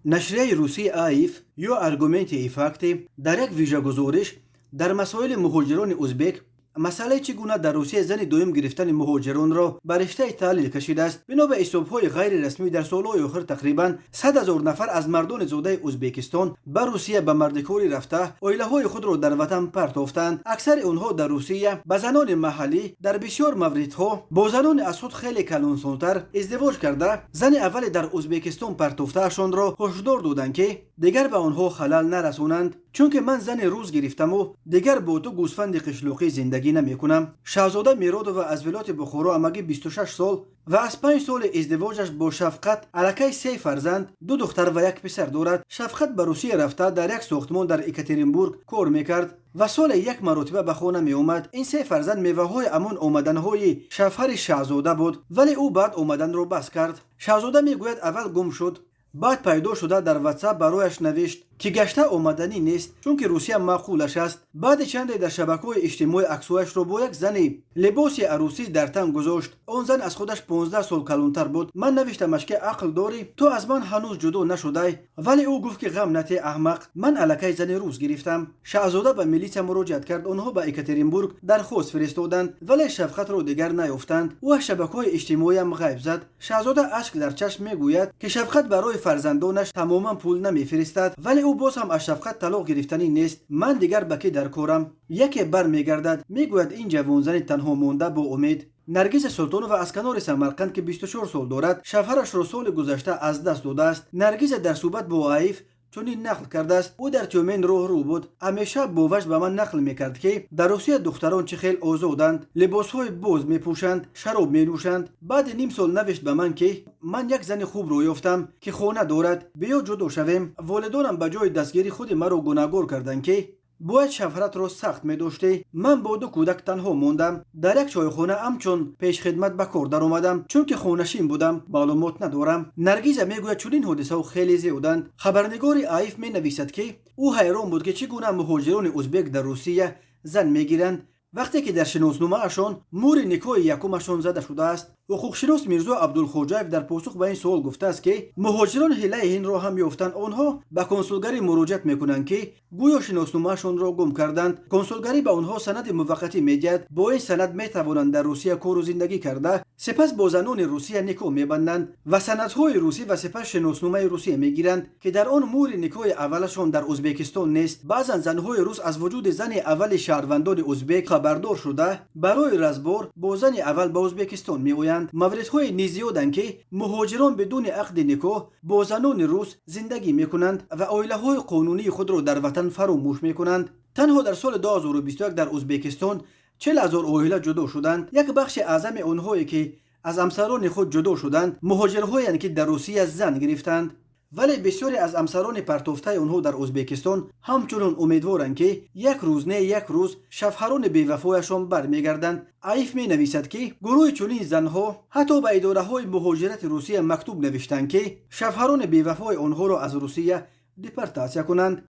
نشریه روسی آیف یا ارگومنت ایفاکتی در یک ویژه گزارش در مسائل مهاجران ازبک مسئله چگونه در روسیه زن دوم گرفتن مهاجران را به رشته تحلیل کشیده است. بنا به حساب‌های غیر رسمی در سالهای آخر تقریبا 100,000 نفر از مردان زاده ازبکستان به روسیه به مردکاری رفته عائله‌های خود را در وطن پرتافتند. اکثر آنها در روسیه به زنان محلی، در بسیار موردها با زنان از خود خیلی کلانسان‌تر ازدواج کرده زن اول در ازبکستان پرتافته‌شان را هشدار دادند که دیگر به آنها خلل نرسانند، چون که من زن روز گرفتم و دیگر با تو گوسفند قشلاقی زندگی نمی کنم. شاهزاده میرادووا از ولایت بخارا امگی 26 سال و از 5 سال ازدواجش با شفقت الکی 3 فرزند، 2 دختر و 1 پسر دارد. شفقت به روسیه رفته در یک ساختمان در اکاترینبورگ کار میکرد و سال 1 مرتبه به خانه می آمد. این 3 فرزند میوه های امان آمدن های شوهر شاهزاده بود، ولی او بعد آمدن را بس کرد. شاهزاده میگوید اول گم شد، بعد پیدا شده در واتساپ برایش نوشت که گشته آمدنی نیست چون که روسیه معقولش است. بعد چند در شبکه‌های اجتماعی عکسایش را با یک زن لباس عروسی در تن گذاشت. آن زن از خودش 15 سال کلانتر بود. من نوشتمش که عقل داری، تو از من هنوز جدا نشده، ولی او گفت که غم نتی احمق، من الکی زن روز گرفتم. شاهزاده به میلیسیا مراجعت کرد، آنها به اکاترینبورگ درخواست فرستادند ولی شفقت را دیگر نیافتند. او از شبکه‌های اجتماعی هم غیب زد. شاهزاده اشک در چشم میگوید که شفقت برای فرزندانش تماما پول نمیفرستد، ولی او باز هم از شفقت طلاق گرفتنی نیست. من دیگر بکی در کارم. یکی بر میگردد، میگوید این جوان زن تنها مانده با امید. نرگس سلطانووا از کنار سمرقند که 24 سال دارد شوهرش را سال گذشته از دست داده است. نرگس در صحبت با آیف چنین نقل کرده است: او در تیومن رو بود، همیشه با وجه به من نقل میکرد که در روسیه دختران چه خیلی آزادند، لباسهای باز میپوشند، شراب مینوشند. بعد نیم سال نوشت به من که من یک زن خوب رو یافتم که خانه دارد، بیا جدا شویم. والدانم به جای دستگیری خود مرا گناهکار کردند که باید شوهرت را سخت می داشتی. من با 2 کودک تنها موندم. در یک چایخانه همچون پیش خدمت به کار در آمدم، چون که خانشین بودم، معلومات ندارم. نرگس میگوید چنین حادثه خیلی زیادند. خبرنگار آیف می نویسد که او حیران بود که چگونه مهاجران ازبک در روسیه زن میگیرند وقتی که در شناسنامه اشان مور نکاح یکمشان زده شده است. حقوقشناس میرزا عبدالخوجایف در پاسخ به این سوال گفته است که مهاجران حیله این را هم یافتند. آنها به کنسولگری مراجعت میکنند که گویا شناسنامه‌شان را گم کردند. کنسولگری به آنها سند موقتی میدهد، با این سند میتوانند در روسیه کار و زندگی کرده، سپس با زنان روسیه نکاح میبندند و سندهای روسی و سپس شناسنامه روسیه میگیرند که در آن مور نکاح اولشان در ازبکستان نیست. بعضا زنهای روس از وجود زن اول شهروندان ازبک خبردار شده برای رزبار با زن اول به ازبکستان میآیند. موردهای نیزیادند که مهاجران بدون عقد نکاح با زنان روس زندگی میکنند و عائله‌های قانونی خود را در وطن فراموش میکنند. تنها در سال 2021 در ازبکستان 40,000 عائله جدا شدند. یک بخش اعظم آنهایی که از همسران خود جدا شدند مهاجرهایی که در روسیه زن گرفتند، ولی بسیاری از همسران پرتافته آنها در ازبکستان همچنان امیدوارند که یک روز نه یک روز شوهران بی‌وفایشان برمیگردند. آیف می نویسد که گروه چنین زنها حتی به اداره های مهاجرت روسیه مکتوب نوشتند که شوهران بی‌وفای آنها را از روسیه دیپورتاسیون کنند.